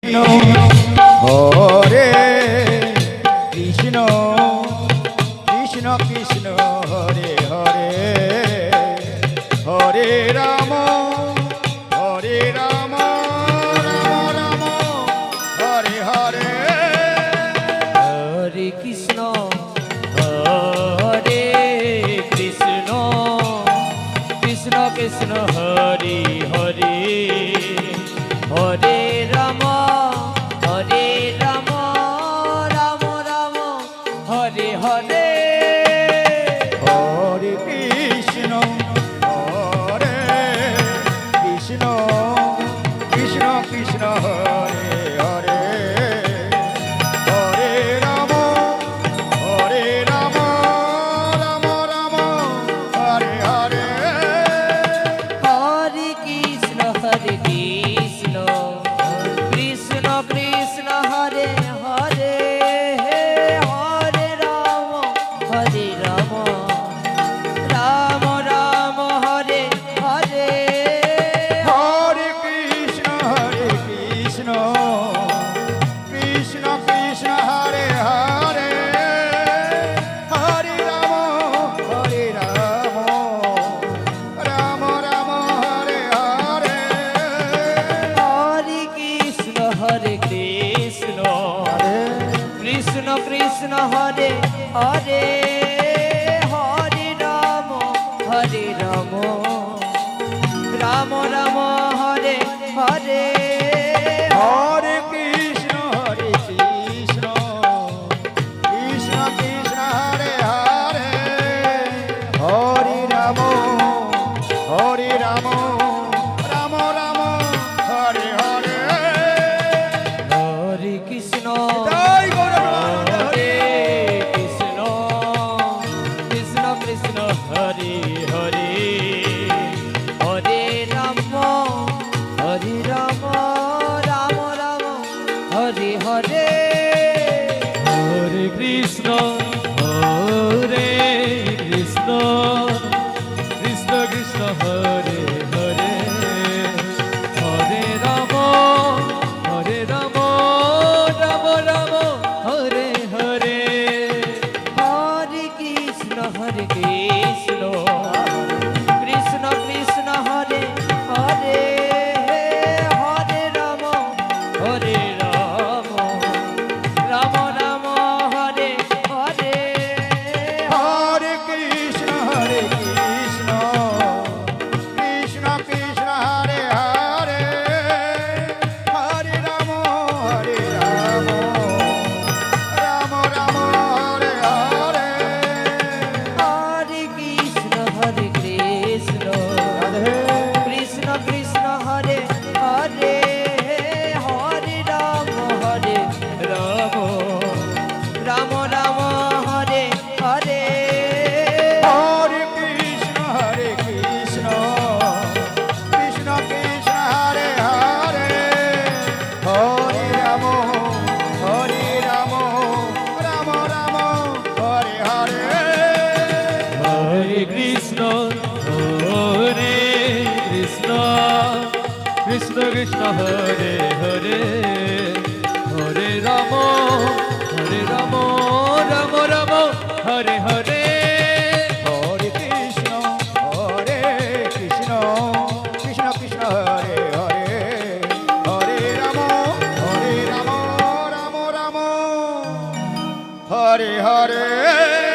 Hare Krishna Krishna Krishna Hare Hare Hare Ram Ram Ram Hare Hare Hare Krishna Krishna Krishna Hare Hare Hare Ram Ram Ram Hare Hare Hare Krishna Krishna Krishna Krishna Hare Hare Hare Ram Ram Ram Hare Hare Hare Krishna Krishna Krishna Hare Hare Hare Ram Ram Ram Hare Hare Hare Krishna Krishna Krishna Krishna Hare Hare Hare Ram Ram Ram Hare Hare Hare Krishna Krishna Krishna Hare Hare Hare Ram Ram Ram Hare Hare Hare Krishna Krishna Krishna Krishna Hare Hare Hare Ram Ram Ram Hare Hare Hare Krishna Joy গৌরবানন্দ Hare Krishna Krishna Hare Hare Hare Ram Ram Ram Hare Hare Hare Krishna Krishna Krishna Hare Hare Hare Ram Ram Ram Hare Hare Hare Krishna Krishna Krishna Hare Hare Hare Ram Ram Ram Hare Hare Hare Krishna Krishna Krishna Krishna Hare Hare Hare Ram Ram Ram Hare Hare Hare Krishna Radhe Krishna Krishna Hare Hare Hare Ram Ram Ram Hare Hare Hare Krishna Krishna Krishna Krishna Hare Hare Hare Ram Ram Ram Hare Hare Hare Krishna Krishna Krishna Hare Hare Hare Ram Ram Ram Hare Hare Hare Krishna Krishna Krishna Krishna Hare Hare Hare Ram Ram Ram Hare Hare